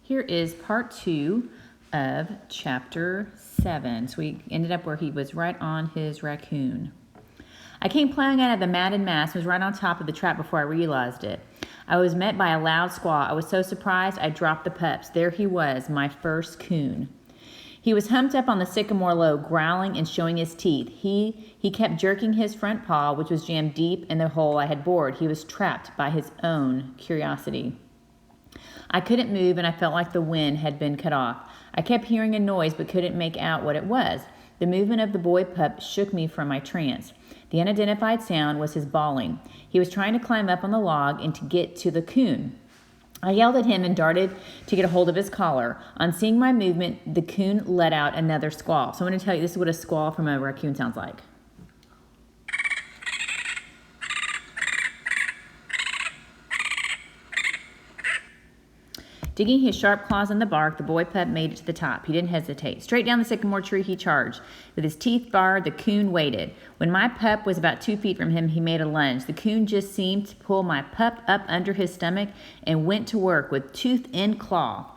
Here is part 2 of chapter 7. So we ended up where he was right on his raccoon. I came plowing out of the matted mass and was right on top of the trap before I realized it. I was met by a loud squall. I was so surprised I dropped the pups. There he was, my first coon. He was humped up on the sycamore log, growling and showing his teeth. He kept jerking his front paw, which was jammed deep in the hole I had bored. He was trapped by his own curiosity. I couldn't move, and I felt like the wind had been cut off. I kept hearing a noise, but couldn't make out what it was. The movement of the boy pup shook me from my trance. The unidentified sound was his bawling. He was trying to climb up on the log and to get to the coon. I yelled at him and darted to get a hold of his collar. On seeing my movement, the coon let out another squall. So I'm going to tell you, this is what a squall from a raccoon sounds like. Digging his sharp claws in the bark, the boy pup made it to the top. He didn't hesitate. Straight down the sycamore tree he charged. With his teeth bared, the coon waited. When my pup was about 2 feet from him, he made a lunge. The coon just seemed to pull my pup up under his stomach and went to work with tooth and claw.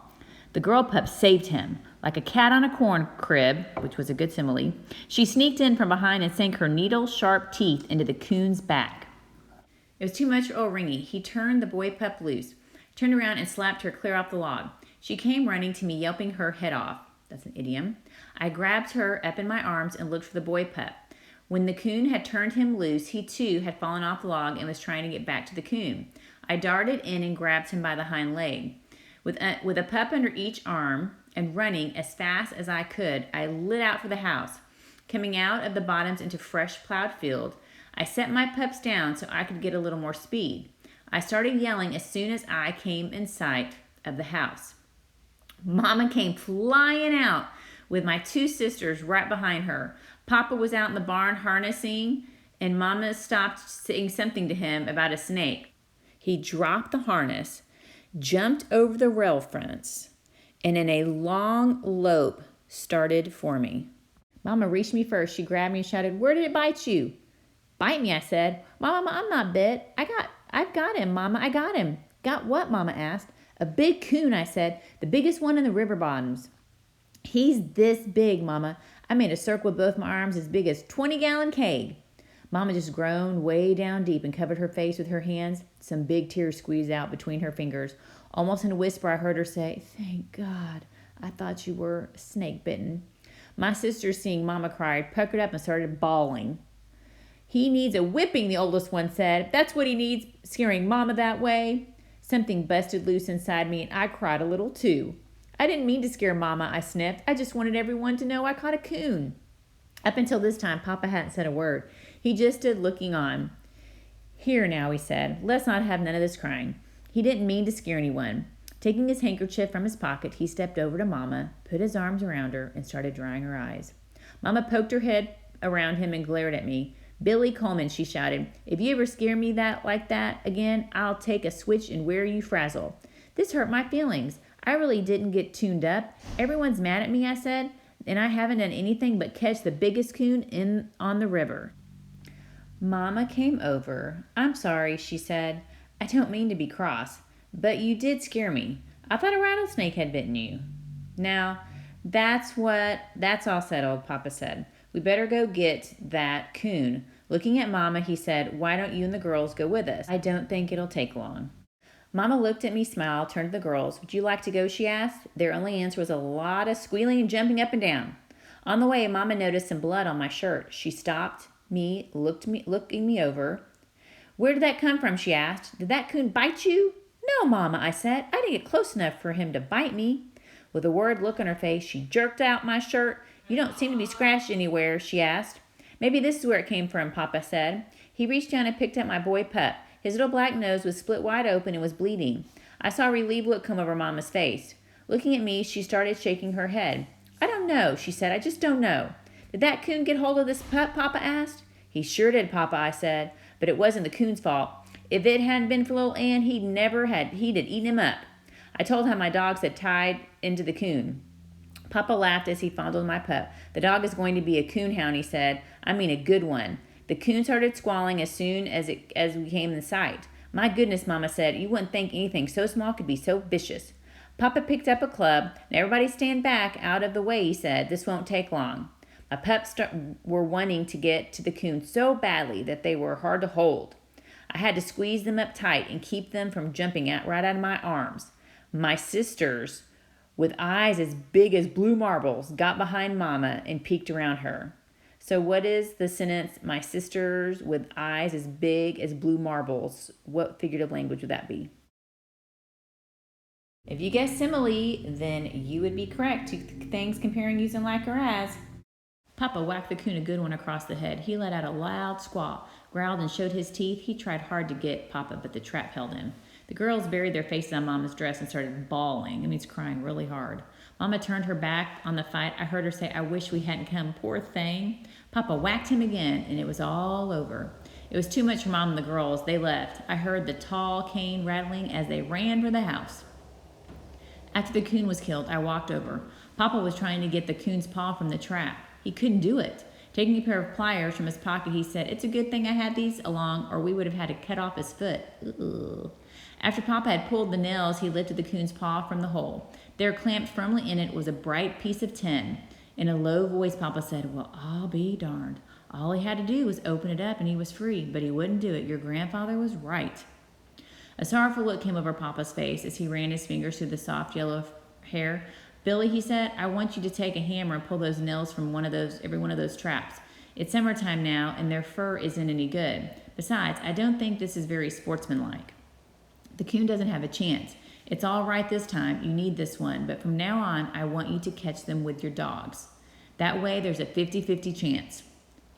The girl pup saved him. Like a cat on a corn crib, which was a good simile, she sneaked in from behind and sank her needle-sharp teeth into the coon's back. It was too much for old Ringy. He turned the boy pup loose, turned around and slapped her clear off the log. She came running to me, yelping her head off. That's an idiom. I grabbed her up in my arms and looked for the boy pup. When the coon had turned him loose, he too had fallen off the log and was trying to get back to the coon. I darted in and grabbed him by the hind leg. With a pup under each arm and running as fast as I could, I lit out for the house. Coming out of the bottoms into fresh plowed field, I set my pups down so I could get a little more speed. I started yelling as soon as I came in sight of the house. Mama came flying out with my 2 sisters right behind her. Papa was out in the barn harnessing, and Mama stopped saying something to him about a snake. He dropped the harness, jumped over the rail fronts, and in a long lope started for me. Mama reached me first. She grabbed me and shouted, "Where did it bite you?" "Bite me," I said. "Mama, I'm not bit. I've got him, Mama. I got him." "Got what?" Mama asked. "A big coon," I said. "The biggest one in the river bottoms." "He's this big, Mama. I made a circle with both my arms as big as 20-gallon keg." Mama just groaned way down deep and covered her face with her hands. Some big tears squeezed out between her fingers. Almost in a whisper, I heard her say, "Thank God. I thought you were snake bitten." My sister, seeing Mama cry, puckered up and started bawling. "He needs a whipping," the oldest one said. "That's what he needs, scaring Mama that way." Something busted loose inside me, and I cried a little too. "I didn't mean to scare Mama," I sniffed. "I just wanted everyone to know I caught a coon." Up until this time, Papa hadn't said a word. He just stood looking on. "Here now," he said. "Let's not have none of this crying." He didn't mean to scare anyone. Taking his handkerchief from his pocket, he stepped over to Mama, put his arms around her, and started drying her eyes. Mama poked her head around him and glared at me. "Billy Coleman," she shouted, "if you ever scare me like that again, I'll take a switch and wear you frazzle." This hurt my feelings. I really didn't get tuned up. "Everyone's mad at me," I said, "and I haven't done anything but catch the biggest coon on the river." Mama came over. "I'm sorry," she said. "I don't mean to be cross, but you did scare me. I thought a rattlesnake had bitten you." "Now, that's all settled," Papa said. "We better go get that coon." Looking at Mama, he said, "Why don't you and the girls go with us? I don't think it'll take long." Mama looked at me, smiled, turned to the girls. "Would you like to go?" she asked. Their only answer was a lot of squealing and jumping up and down. On the way, Mama noticed some blood on my shirt. She stopped me, looking me over. "Where did that come from?" she asked. "Did that coon bite you?" "No, Mama," I said. "I didn't get close enough for him to bite me." With a worried look on her face, she jerked out my shirt. "You don't seem to be scratched anywhere," she asked. "Maybe this is where it came from," Papa said. He reached down and picked up my boy pup. His little black nose was split wide open and was bleeding. I saw a relieved look come over Mama's face. Looking at me, she started shaking her head. "I don't know," she said. "I just don't know." "Did that coon get hold of this pup?" Papa asked. "He sure did, Papa," I said. "But it wasn't the coon's fault. If it hadn't been for little Ann, he'd have eaten him up." I told how my dogs had tied into the coon. Papa laughed as he fondled my pup. "The dog is going to be a coonhound," he said. "I mean a good one." The coon started squalling as soon as we came in sight. "My goodness," Mama said, "you wouldn't think anything so small could be so vicious." Papa picked up a club. "Now everybody stand back out of the way," he said. "This won't take long." My pups were wanting to get to the coon so badly that they were hard to hold. I had to squeeze them up tight and keep them from jumping out right out of my arms. My sisters, with eyes as big as blue marbles, got behind Mama and peeked around her. So what is the sentence, "my sisters with eyes as big as blue marbles"? What figurative language would that be? If you guessed simile, then you would be correct. Two things comparing using like or as. Papa whacked the coon a good one across the head. He let out a loud squall, growled and showed his teeth. He tried hard to get Papa, but the trap held him. The girls buried their faces on Mama's dress and started bawling. It means crying really hard. Mama turned her back on the fight. I heard her say, "I wish we hadn't come, poor thing." Papa whacked him again, and it was all over. It was too much for Mom and the girls. They left. I heard the tall cane rattling as they ran for the house. After the coon was killed, I walked over. Papa was trying to get the coon's paw from the trap. He couldn't do it. Taking a pair of pliers from his pocket, he said, "It's a good thing I had these along, or we would have had to cut off his foot." Ugh. After Papa had pulled the nails, he lifted the coon's paw from the hole. There, clamped firmly in it, was a bright piece of tin. In a low voice, Papa said, "Well, I'll be darned. All he had to do was open it up and he was free, but he wouldn't do it. Your grandfather was right." A sorrowful look came over Papa's face as he ran his fingers through the soft yellow hair. "Billy," he said, "I want you to take a hammer and pull those nails from every one of those traps. It's summertime now, and their fur isn't any good. Besides, I don't think this is very sportsmanlike. The coon doesn't have a chance. It's all right this time. You need this one, but from now on, I want you to catch them with your dogs. That way, there's a 50-50 chance."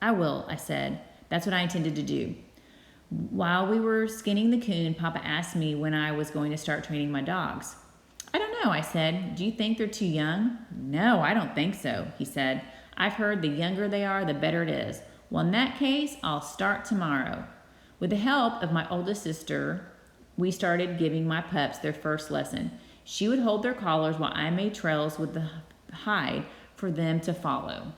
"I will," I said. That's what I intended to do. While we were skinning the coon, Papa asked me when I was going to start training my dogs. "I don't know," I said. "Do you think they're too young?" "No, I don't think so," he said. "I've heard the younger they are, the better it is." "Well, in that case, I'll start tomorrow." With the help of my oldest sister, we started giving my pups their first lesson. She would hold their collars while I made trails with the hide for them to follow.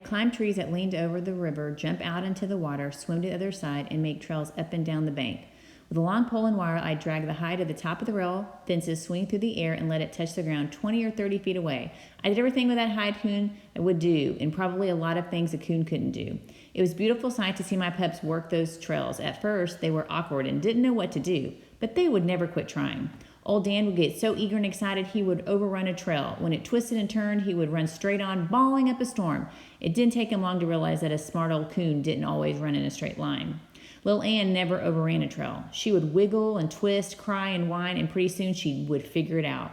Climb trees that leaned over the river, jump out into the water, swim to the other side, and make trails up and down the bank. With a long pole and wire, I'd drag the hide to the top of the rail fences, swing through the air, and let it touch the ground 20 or 30 feet away. I did everything with that hide coon would do, and probably a lot of things a coon couldn't do. It was a beautiful sight to see my pups work those trails. At first, they were awkward and didn't know what to do, but they would never quit trying. Old Dan would get so eager and excited he would overrun a trail. When it twisted and turned, he would run straight on, bawling up a storm. It didn't take him long to realize that a smart old coon didn't always run in a straight line. Little Ann never overran a trail. She would wiggle and twist, cry and whine, and pretty soon she would figure it out.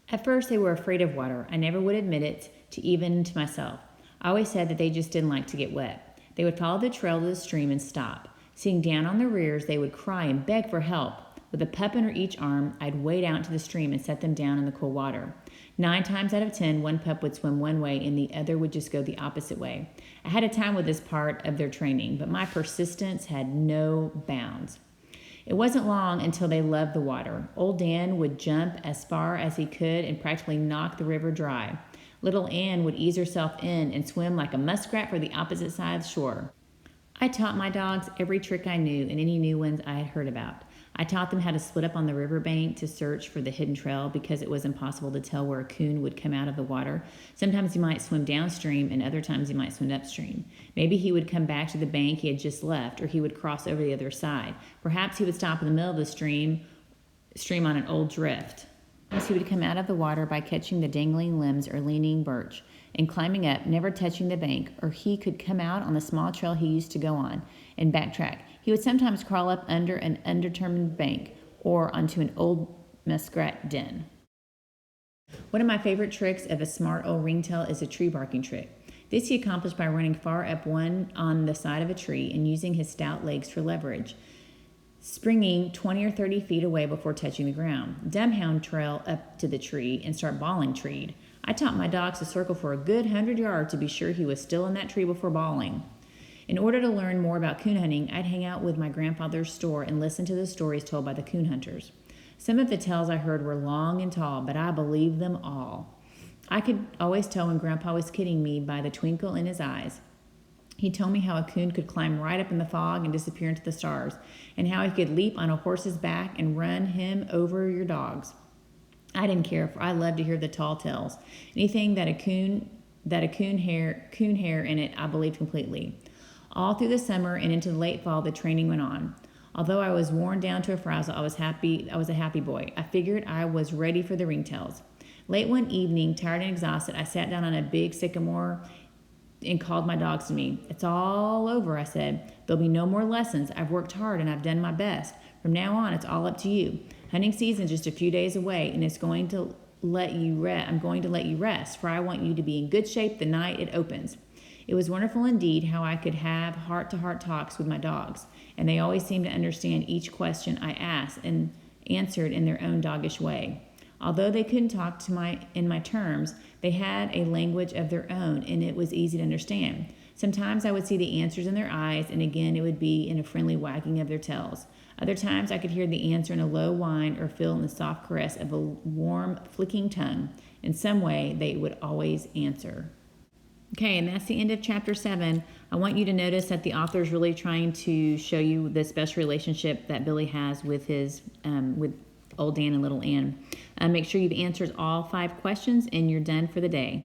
At first, they were afraid of water. I never would admit it, even to myself. I always said that they just didn't like to get wet. They would follow the trail to the stream and stop. Sitting down on their rears, they would cry and beg for help. With a pup under each arm, I'd wade out to the stream and set them down in the cool water. 9 times out of 10, one pup would swim one way and the other would just go the opposite way. I had a time with this part of their training, but my persistence had no bounds. It wasn't long until they loved the water. Old Dan would jump as far as he could and practically knock the river dry. Little Ann would ease herself in and swim like a muskrat for the opposite side of the shore. I taught my dogs every trick I knew and any new ones I had heard about. I taught them how to split up on the riverbank to search for the hidden trail because it was impossible to tell where a coon would come out of the water. Sometimes he might swim downstream and other times he might swim upstream. Maybe he would come back to the bank he had just left, or he would cross over the other side. Perhaps he would stop in the middle of the stream on an old drift. Sometimes he would come out of the water by catching the dangling limbs or leaning birch and climbing up, never touching the bank, or he could come out on the small trail he used to go on and backtrack. He would sometimes crawl up under an undetermined bank or onto an old muskrat den. One of my favorite tricks of a smart old ringtail is a tree barking trick. This he accomplished by running far up one on the side of a tree and using his stout legs for leverage, springing 20 or 30 feet away before touching the ground. Dumbhound trail up to the tree and start bawling treed. I taught my dogs to circle for a good 100 yards to be sure he was still in that tree before bawling. In order to learn more about coon hunting, I'd hang out with my grandfather's store and listen to the stories told by the coon hunters. Some of the tales I heard were long and tall, but I believed them all. I could always tell when Grandpa was kidding me by the twinkle in his eyes. He told me how a coon could climb right up in the fog and disappear into the stars, and how he could leap on a horse's back and run him over your dogs. I didn't care, for I loved to hear the tall tales. Anything that a coon hair in it, I believed completely. All through the summer and into the late fall, the training went on. Although I was worn down to a frazzle, I was a happy boy. I figured I was ready for the ringtails. Late one evening, tired and exhausted, I sat down on a big sycamore and called my dogs to me. It's all over, I said. There'll be no more lessons. I've worked hard and I've done my best. From now on, it's all up to you. Hunting season's just a few days away, and I'm going to let you rest, for I want you to be in good shape the night it opens. It was wonderful indeed how I could have heart-to-heart talks with my dogs, and they always seemed to understand each question I asked and answered in their own doggish way. Although they couldn't talk in my terms, they had a language of their own, and it was easy to understand. Sometimes I would see the answers in their eyes, and again it would be in a friendly wagging of their tails. Other times I could hear the answer in a low whine or feel in the soft caress of a warm, flicking tongue. In some way, they would always answer. Okay, and that's the end of chapter 7. I want you to notice that the author is really trying to show you the special relationship that Billy has with his with Old Dan and Little Ann. Make sure you've answered all 5 questions, and you're done for the day.